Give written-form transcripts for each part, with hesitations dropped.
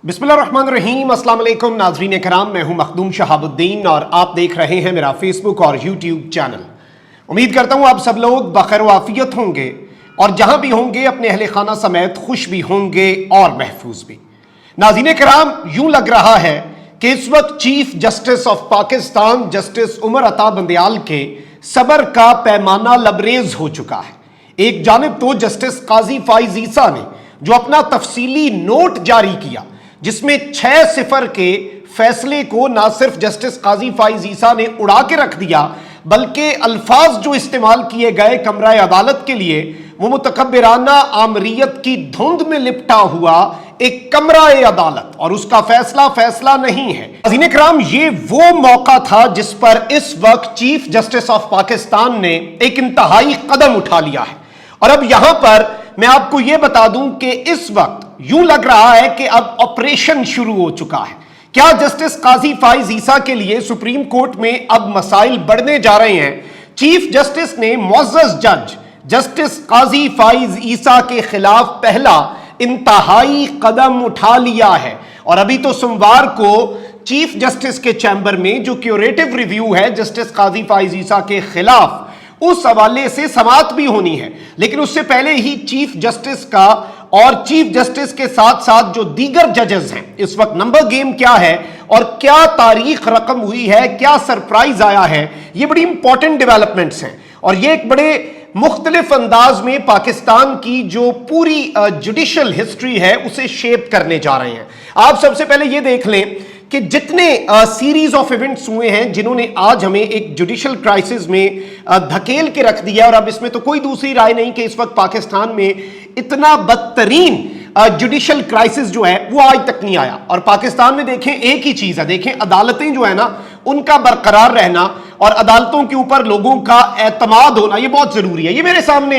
बिस्मिल्लाहिर्रहमानिर्रहीम। अस्सलाम वालेकुम नाज़रीन कराम, मैं हूं मखदूम शहाबुद्दीन और आप देख रहे हैं मेरा फेसबुक और यूट्यूब चैनल। उम्मीद करता हूं आप सब लोग बखैर वाफियत होंगे और जहां भी होंगे अपने अहले खाना समेत खुश भी होंगे और महफूज भी। नाज़रीन कराम, यूं लग रहा है कि इस वक्त chief justice of Pakistan justice Umar Ata Bandial के सबर का पैमाना लबरेज हो चुका है। एक जानिब तो जस्टिस काजी फाइज ईसा ने जो अपना तफसीली नोट जारी किया जिसमें 6-0 के फैसले को ना सिर्फ जस्टिस काजी फाइज ईसा ने उड़ा के रख दिया बल्कि अल्फाज जो इस्तेमाल किए गए कमरा अदालत के लिए वो मुतकब्बिराना आमरीयत की धुंध में लिपटा हुआ एक कमरा अदालत और उसका फैसला नहीं है। नाज़रीन किराम, ये वो मौका था जिस पर इस वक्त चीफ जस्टिस ऑफ पाकिस्तान ने एक इंतहाई कदम उठा लिया है। और अब यहां पर मैं आपको यह बता दूं कि इस वक्त यूं लग रहा है कि अब ऑपरेशन शुरू हो चुका है। क्या जस्टिस काजी फाइज ईसा के लिए सुप्रीम कोर्ट में अब मसाइल बढ़ने जा रहे हैं? चीफ जस्टिस ने मुअज़्ज़ज़ जज जस्टिस काजी फाइज ईसा के खिलाफ पहला इंतहाई कदम उठा लिया है और अभी तो सोमवार को चीफ जस्टिस के चैंबर में जो क्यूरेटिव रिव्यू है जस्टिस काजी फाइज ईसा के खिलाफ, उस हवाले से समाअत भी होनी है। लेकिन उससे पहले ही चीफ जस्टिस का और चीफ जस्टिस के साथ साथ जो दीगर जजेस हैं, इस वक्त नंबर गेम क्या है और क्या तारीख रकम हुई है, क्या सरप्राइज आया है, ये बड़ी इंपॉर्टेंट डेवलपमेंट्स हैं और ये एक बड़े मुख्तलिफ अंदाज में पाकिस्तान की जो पूरी जुडिशल हिस्ट्री है उसे शेप करने जा रहे हैं। आप सबसे पहले ये देख लें कि जितने सीरीज ऑफ इवेंट्स हुए हैं जिन्होंने आज हमें एक जुडिशल क्राइसिस में धकेल के रख दिया, और अब इसमें तो कोई दूसरी राय नहीं कि इस वक्त पाकिस्तान में इतना बदतरीन जुडिशल क्राइसिस जो है वो आज तक नहीं आया। और पाकिस्तान में देखें एक ही चीज है, देखें अदालतें जो है ना उनका बरकरार रहना और अदालतों के ऊपर लोगों का एतमाद होना ये बहुत जरूरी है। ये मेरे सामने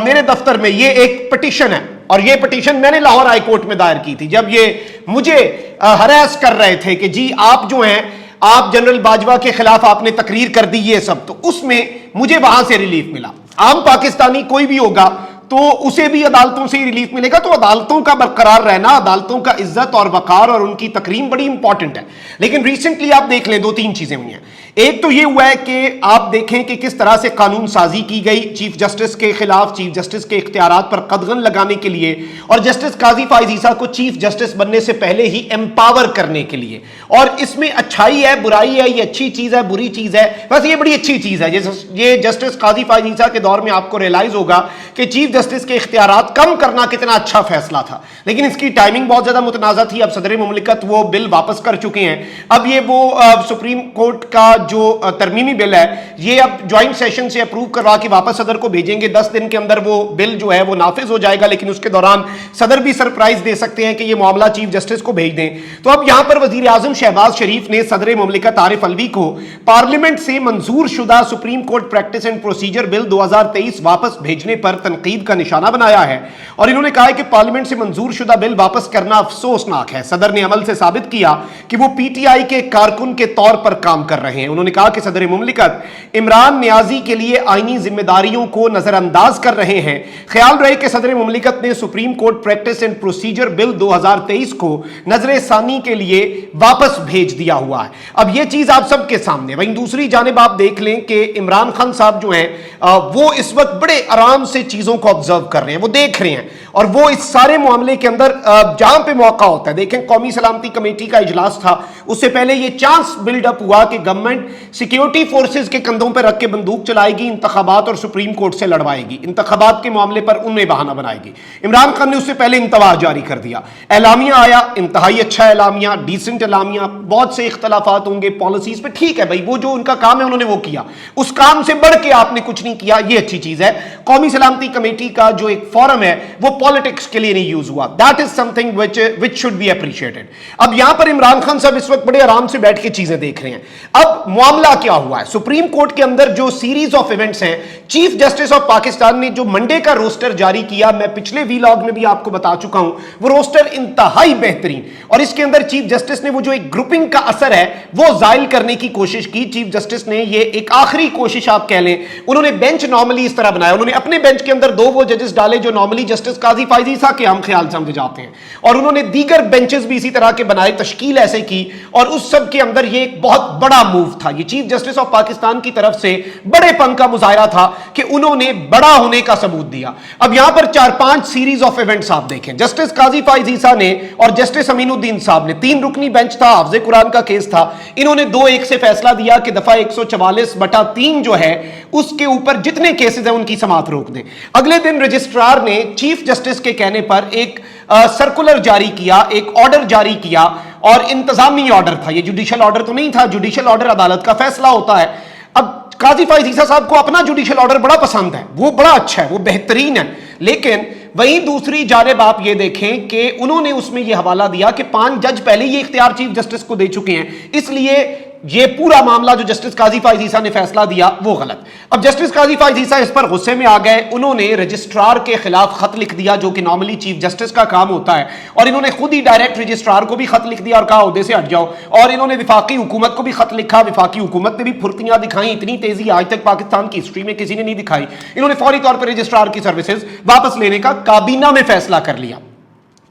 मेरे दफ्तर में ये एक पिटीशन है और ये पिटीशन मैंने लाहौर हाई कोर्ट में दायर की थी जब ये मुझे हरास कर रहे थे कि जी आप जो हैं आप जनरल बाजवा के खिलाफ आपने तकरीर कर दी ये सब, तो उसमें मुझे वहां से रिलीफ मिला। आम पाकिस्तानी कोई भी होगा तो उसे भी अदालतों से ही रिलीफ मिलेगा। तो अदालतों का बरकरार रहना, अदालतों का इज्जत और वकार और उनकी तकरीम बड़ी इंपॉर्टेंट है। लेकिन रिसेंटली आप देख लें 2-3 चीजें हुई हैं। एक तो ये हुआ है कि आप देखें कि किस तरह से कानून साजी की गई चीफ जस्टिस के खिलाफ, चीफ जस्टिस के इख्तियारात पर कदगन लगाने के लिए और जस्टिस काजी फाइज ईसा को चीफ जस्टिस बनने से पहले ही एम्पावर करने के लिए। और इसमें अच्छाई है, बुराई है, ये अच्छी चीज है, बुरी चीज है, बस ये बड़ी अच्छी चीज है। ये जस्टिस काजी फाइज ईसा के दौर में आपको रियलाइज होगा कि चीफ जस्टिस के इख्तियारात कम करना कितना अच्छा फैसला था, लेकिन इसकी टाइमिंग बहुत ज्यादा मुतनाज़ा थी। अब सदर मुमलिकत वो बिल वापस कर चुके हैं। अब ये वो सुप्रीम कोर्ट का जो तरमीमी बिल है ये अब ज्वाइंट सेशन से अप्रूव करवा के वापस सदर को भेजेंगे। 10 दिन के अंदर वो बिल जो है वो नाफिज हो जाएगा, लेकिन उसके दौरान सदर भी सरप्राइज दे सकते हैं कि ये मामला चीफ जस्टिस को भेज दें। तो अब यहां पर वजीर आजम शहबाज शरीफ ने सदर मुमलिकत आरिफ अलवी को पार्लियामेंट से मंजूर शुदा supreme court practice and procedure bill 2023 वापस भेजने पर तनकीद का निशाना बनाया है और इन्होंने कहा है कि पार्लियामेंट से मंजूर शुदा बिल वापस करना अफसोसनाक है। सदर ने अमल से साबित किया कि वो पीटीआई के कारकुन के तौर पर काम कर रहे हैं। उन्होंने कहा कि सदर मुमलिकत इमरान नियाजी के लिए आईनी जिम्मेदारियों को नजरअंदाज कर रहे हैं। ख्याल रहे कि सदर मुमलिकत ने supreme court practice and procedure bill 2023 को नजर सानी के लिए वापस भेज दिया हुआ है। अब यह चीज आप सबके सामने। वहीं दूसरी जानिब आप देख लें कि इमरान खान साहब जो हैं वो इस वक्त बड़े आराम से चीजों को ऑब्जर्व कर रहे हैं, वो देख रहे हैं और वो इस सारे मामले के अंदर जहां पे मौका होता है, देखें कौमी सलामती कमेटी का इजलास था, उससे पहले ये चांस बिल्डअप हुआ कि गवर्नमेंट सिक्योरिटी फोर्सेस के कंधों पर रख के बंदूक चलाएगी, इंतखाबात और सुप्रीम कोर्ट से लड़वाएगी, इंतखाबात के मामले पर उन्हें बहाना बनाएगी। इमरान खान ने उससे पहले इंतवा जारी कर दिया, एलामिया आया, इंतहाई अच्छा एलामिया, डिसेंट एलामिया, बहुत से इख्तलाफात होंगे पॉलिसीज पे, ठीक है भाई, वो जो उनका काम है उन्होंने वो किया, उस काम से बढ़ के आपने कुछ नहीं किया, ये अच्छी चीज है। कौमी सलामती कमेटी का जो एक फोरम है वो पॉलिटिक्स के लिए नहीं यूज हुआ, that is something which should be appreciated. अब यहां पर इमरान खान साहब इस वक्त बड़े आराम से बैठ के चीजें देख रहे हैं। अब मामला क्या हुआ है, सुप्रीम कोर्ट के अंदर जो सीरीज ऑफ इवेंट्स हैं, चीफ जस्टिस ऑफ पाकिस्तान ने जो मंडे का रोस्टर जारी किया, मैं पिछले वीलॉग में भी आपको बता चुका हूं, वो रोस्टर इंतहाई बेहतरीन, और इसके अंदर चीफ जस्टिस ने वो जो एक ग्रुपिंग का असर है वो जाहिल करने की कोशिश की। चीफ जस्टिस ने ये एक आखिरी कोशिश आप कह लें, उन्होंने बेंच नॉर्मली इस तरह बनाया, उन्होंने अपने बेंच के अंदर 2 वो जजेस डाले जो नॉर्मली जस्टिस काजी फाइज ईसा के हम ख्याल समझे जाते हैं, और उन्होंने दीगर बेंचेस भी इसी तरह के बनाए, तश्कील ऐसे की, और उस सब के अंदर ये एक बहुत बड़ा मूव था। ये चीफ जस्टिस ऑफ पाकिस्तान की तरफ से बड़ेपन का मुजाहरा था कि उन्होंने बड़ा होने का सबूत दिया। अब यहां पर 4-5 सीरीज ऑफ इवेंट्स आप देखें। जस्टिस काजी फाइज ईसा ने और जस्टिस अमीनुद्दीन साहब ने, 3 रुकनी बेंच था, हाफ़िज़े कुरान का केस था, इन्होंने 2-1 से फैसला दिया कि दफा 144/3 जो है उसके ऊपर जितने केसेस हैं उनकी समाअत रोक दें। अगले दिन रजिस्ट्रार ने चीफ जस्टिस के कहने पर एक सर्कुलर जारी किया, एक ऑर्डर जारी किया, और इंतजामी ऑर्डर था, ये जुडिशियल ऑर्डर तो नहीं था। जुडिशियल ऑर्डर अदालत का फैसला होता है। अब काजी फाइज ईसा साहब को अपना जुडिशियल ऑर्डर बड़ा पसंद है, वो बड़ा अच्छा है, वो बेहतरीन है, लेकिन वहीं दूसरी जानिब आप ये देखें कि उन्होंने उसमें ये हवाला दिया कि 5 जज पहले ये इख्तियार चीफ जस्टिस को दे चुके हैं, इसलिए ये पूरा मामला जो जस्टिस काजी फाइज ईसा ने फैसला दिया वो गलत। अब जस्टिस काजी फाइज ईसा इस पर गुस्से में आ गए, उन्होंने रजिस्ट्रार के खिलाफ खत लिख दिया, जो कि नॉर्मली चीफ जस्टिस का काम होता है, और इन्होंने खुद ही डायरेक्ट रजिस्ट्रार को भी खत लिख दिया और कहा ओहदे से हट जाओ, और इन्होंने विफाकी हुकूमत को भी खत लिखा। विफाकी हुकूमत ने भी फुर्तियां दिखाई, इतनी तेजी आज तक पाकिस्तान की हिस्ट्री में किसी ने नहीं दिखाई। इन्होंने फौरी तौर पर रजिस्ट्रार की सर्विसेज वापस लेने का काबीना में फैसला कर लिया,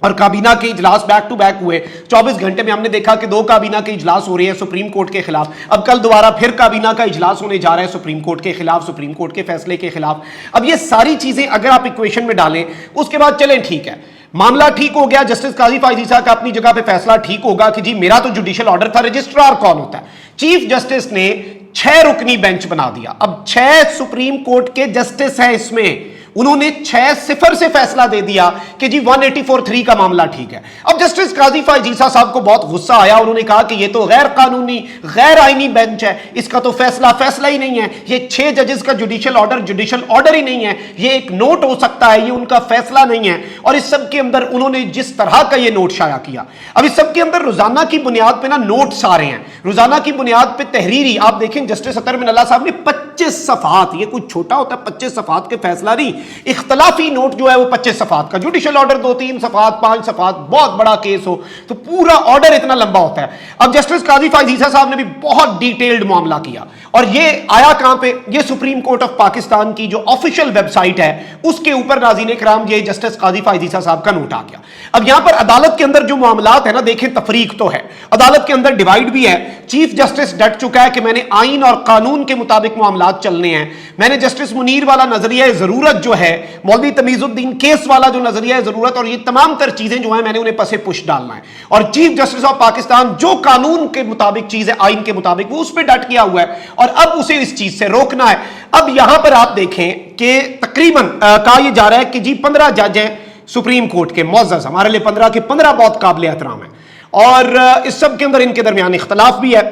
और काबीना के इजलास बैक टू बैक हुए। 24 घंटे में हमने देखा कि 2 काबीना के इजलास हो रहे हैं सुप्रीम कोर्ट के खिलाफ। अब कल दोबारा फिर काबीना का इजलास होने जा रहा है सुप्रीम कोर्ट के खिलाफ, सुप्रीम कोर्ट के फैसले के खिलाफ। अब ये सारी चीजें अगर आप इक्वेशन में डालें, उसके बाद चलें ठीक है, मामला ठीक हो गया, जस्टिस काजी फाइज ईसा का अपनी जगह पे फैसला ठीक होगा कि जी मेरा तो जुडिशियल ऑर्डर था। रजिस्ट्रार कौन होता है? चीफ जस्टिस ने 6 रुकनी बेंच बना दिया। अब 6 सुप्रीम कोर्ट के जस्टिस हैं इसमें, उन्होंने 6-0 से फैसला दे दिया कि जी 184(3) का मामला ठीक है। अब जस्टिस काजी फाइज ईसा साहब को बहुत गुस्सा आया, उन्होंने कहा कि ये तो गैर कानूनी, गैर आईनी बेंच है, इसका तो फैसला ही नहीं है, ये 6 जजेस का जुडिशियल ऑर्डर ही नहीं है, ये एक नोट हो सकता है, ये उनका फैसला नहीं है। और इस सब के अंदर उन्होंने जिस तरह का ये नोट शाया किया, अब इस सब के अंदर रोजाना की बुनियाद पे ना नोट्स आ रहे हैं, रोजाना की बुनियाद पे तहरीरी। आप देखें जस्टिस अतर मिनल्ला साहब ने 25 सफात, ये कुछ छोटा होता है 25 सफात के फैसला नहीं, इख्तलाफी नोट जो है वो 25 सफात का, जुडिशियल ऑर्डर 2-3 सफात 5 सफात, बहुत बड़ा केस हो तो पूरा ऑर्डर इतना लंबा होता है। अब जस्टिस काजी फाइज ईसा साहब ने भी बहुत डिटेल्ड मामला किया, और ये आया कहां पे? ये सुप्रीम कोर्ट ऑफ पाकिस्तान की जो ऑफिशियल वेबसाइट है उसके ऊपर नाज़रीन किराम ये जस्टिस काजी फाइज ईसा साहब का नोट आ गया। अब यहां पर अदालत के अंदर जो मामलात है ना, देखें तफरीक तो है, अदालत के अंदर डिवाइड भी है। चीफ जस्टिस डट चुका है कि मैंने आइन और कानून के मुताबिक मामलात चलने हैं, मैंने जस्टिस मुनीर वाला नजरिया जरूरत जो है, मौलवी तमीजुद्दीन केस वाला जो नजरिया जरूरत, और ये तमाम तर चीजें जो है मैंने उन्हें पसे पुश डालना है। और चीफ जस्टिस ऑफ पाकिस्तान जो कानून के मुताबिक चीज है, आइन के मुताबिक, वो उस पर डट किया हुआ है, और अब उसे इस चीज से रोकना है। अब यहां पर आप देखें कि तकरीबन कहा यह जा रहा है कि जी 15 जज हैं सुप्रीम कोर्ट के मुअज़्ज़ज़, हमारे लिए 15 के 15 बहुत काबिल एहतराम है, और इस सब के अंदर इनके दरमियान इख्तलाफ भी है,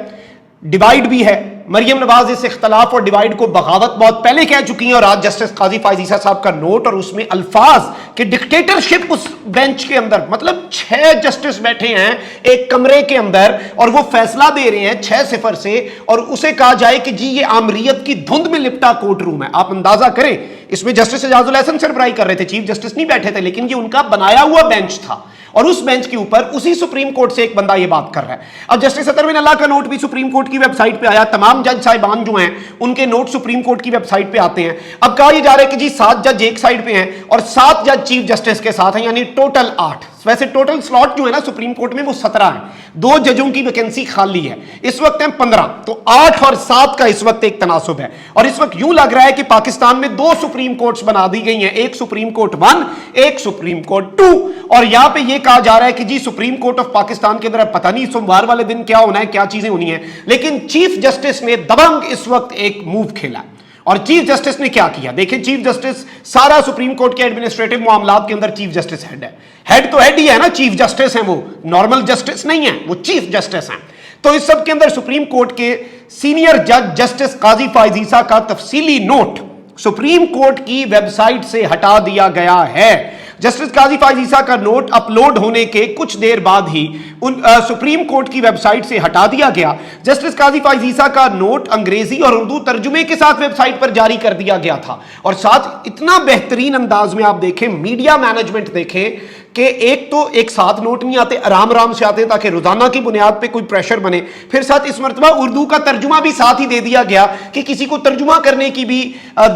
डिवाइड भी है। मरियम नवाज इस इख्तलाफ और डिवाइड को बगावत बहुत पहले कह चुकी हैं, और आज जस्टिस काजी फाइज ईसा साहब का नोट और उसमें अल्फाज कि डिक्टेटरशिप उस बेंच के अंदर, मतलब 6 जस्टिस बैठे हैं एक कमरे के अंदर और वो फैसला दे रहे हैं 6-0 से, और उसे कहा जाए कि जी ये आमरीयत की धुंध में लिपटा कोर्ट रूम है। आप अंदाजा करें, इसमें जस्टिस एजाजुल हसन सरबराही कर रहे थे, चीफ जस्टिस नहीं बैठे थे, लेकिन ये उनका बनाया हुआ बेंच था, और उस बेंच के ऊपर उसी सुप्रीम कोर्ट से एक बंदा ये बात कर रहा है। अब जस्टिस अतर मिनल्ला का नोट भी सुप्रीम कोर्ट की वेबसाइट पे आया, तमाम जज साहिबान जो हैं उनके नोट सुप्रीम कोर्ट की वेबसाइट पे आते हैं। अब कहा यह जा रहा है कि जी 7 जज एक साइड पे हैं और 7 जज चीफ जस्टिस के साथ हैं, यानी टोटल 8। वैसे टोटल स्लॉट जो है ना सुप्रीम कोर्ट में वो 17 है, 2 जजों की वैकेंसी खाली है, इस वक्त है 15, तो 8 और 7 का इस वक्त एक तनासुब है। और इस वक्त यूं लग रहा है कि पाकिस्तान में 2 सुप्रीम कोर्ट्स बना दी गई हैं, एक सुप्रीम कोर्ट 1, एक सुप्रीम कोर्ट 2, और यहां पे ये कहा जा रहा है कि जी सुप्रीम कोर्ट ऑफ पाकिस्तान के अंदर पता नहीं सोमवार वाले दिन क्या होना है, क्या चीजें होनी है, लेकिन चीफ जस्टिस ने दबंग इस वक्त एक मूव खेला। और चीफ जस्टिस ने क्या किया? देखिए, चीफ जस्टिस सारा सुप्रीम कोर्ट के एडमिनिस्ट्रेटिव मामलात के अंदर चीफ जस्टिस हेड है, हेड तो हेड ही है ना, चीफ जस्टिस हैं, वो नॉर्मल जस्टिस नहीं है, वो चीफ जस्टिस हैं। तो इस सब के अंदर सुप्रीम कोर्ट के सीनियर जज जस्टिस काजी फाइज ईसा का तफसीली नोट सुप्रीम कोर्ट की वेबसाइट से हटा दिया गया है। जस्टिस काजी फाइज ईसा का नोट अपलोड होने के कुछ देर बाद ही सुप्रीम कोर्ट की वेबसाइट से हटा दिया गया। जस्टिस काजी फाइज ईसा का नोट अंग्रेजी और उर्दू तर्जुमे के साथ वेबसाइट पर जारी कर दिया गया था, और साथ इतना बेहतरीन अंदाज में आप देखें, मीडिया मैनेजमेंट देखें کہ ایک تو ایک ساتھ نوٹ نہیں آتے, آرام آرام سے آتے ہیں تاکہ روزانہ کی بنیاد پہ کوئی پریشر بنے, پھر ساتھ اس مرتبہ اردو کا ترجمہ بھی ساتھ ہی دے دیا گیا کہ کسی کو ترجمہ کرنے کی بھی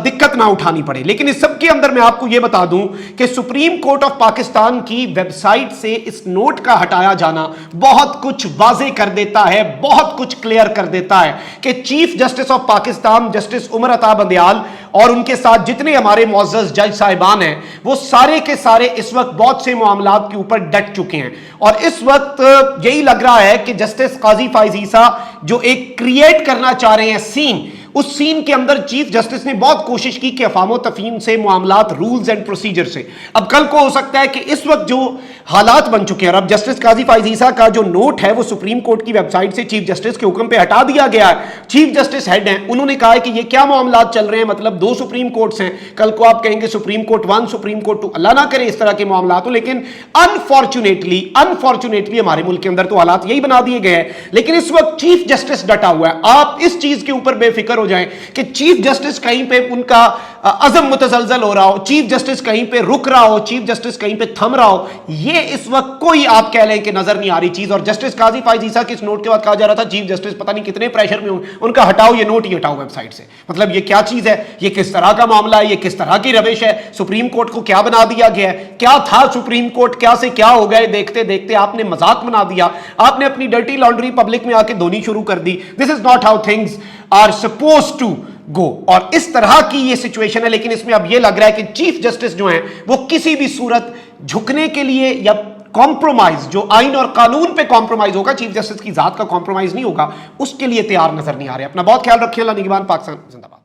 دقت نہ اٹھانی پڑے. لیکن اس سب کے اندر میں آپ کو یہ بتا دوں کہ سپریم کورٹ آف پاکستان کی ویب سائٹ سے اس نوٹ کا ہٹایا جانا بہت کچھ واضح کر دیتا ہے, بہت کچھ کلیئر کر دیتا ہے کہ chief justice of Pakistan justice Umar Ata Bandial اور ان کے ساتھ جتنے ہمارے معزز جج صاحبان ہیں وہ سارے کے سارے اس وقت بہت سے معاملات کے اوپر ڈٹ چکے ہیں. اور اس وقت یہی لگ رہا ہے کہ جسٹس قاضی فائز عیسیٰ جو ایک کریٹ کرنا چاہ رہے ہیں سین, اس سین کے اندر چیف جسٹس نے بہت کوشش کی کہ افہام و تفہیم سے, معاملات, رولز اینڈ پروسیجر سے. اب کل کو ہو سکتا ہے کہ اس وقت جو حالات بن چکے ہیں, اور اب جسٹس قاضی فائز عیسیٰ کا جو نوٹ ہے وہ سپریم کورٹ کی ویب سائٹ سے چیف جسٹس کے حکم پہ ہٹا دیا گیا ہے. چیف جسٹس ہیڈ ہیں, انہوں نے کہا ہے کہ یہ کیا معاملات چل رہے ہیں, مطلب 2 سپریم کورٹس ہیں, کل کو آپ کہیں گے سپریم کورٹ 1, سپریم کورٹ 2, اللہ نہ کرے اس طرح کے معاملات ہوں. لیکن انفارچونیٹلی ہمارے ملک کے اندر تو حالات یہی بنا دیے گئے ہیں. لیکن اس وقت چیف جسٹس ڈٹا ہوا ہے. آپ اس چیز کے اوپر بے فکر ہو جائیں کہ چیف جسٹس کہیں پہ ان کا عزم متزلزل ہو رہا ہو, چیف جسٹس کہیں پہ رک رہا ہو, چیف جسٹس کہیں پہ تھم رہا ہو, یہ اس وقت کوئی آپ کہہ لیں کہ نظر نہیں آ رہی چیز. اور جسٹس قاضی فائز عیسیٰ کے اس نوٹ کے بعد کہا جا رہا تھا چیف جسٹس پتہ نہیں کتنے پریشر میں ہوں, ان کا ہٹاؤ یہ نوٹ ہی ہٹاؤ ویب سائٹ سے. مطلب یہ کیا چیز ہے, یہ کس طرح کا معاملہ ہے, یہ کس طرح کی روش ہے, سپریم کورٹ کو کیا بنا دیا گیا ہے, کیا تھا سپریم کورٹ, کیا سے کیا ہو گئے, دیکھتے دیکھتے آپ نے مذاق بنا دیا, آپ نے اپنی ڈرٹی لانڈری پبلک میں آ کے دھونی شروع کر دی. This is not how things are suppose to go. اور اس طرح کی یہ سچویشن ہے. لیکن اس میں اب یہ لگ رہا ہے کہ چیف جسٹس جو ہیں وہ کسی بھی صورت جھکنے کے لیے یا کمپرومائز, جو آئین اور قانون پہ کمپرومائز ہوگا, چیف جسٹس کی ذات کا کمپرومائز نہیں ہوگا, اس کے لیے تیار نظر نہیں آ رہے. اپنا بہت خیال رکھیں. اللہ نگہبان. پاکستان زندہ باد.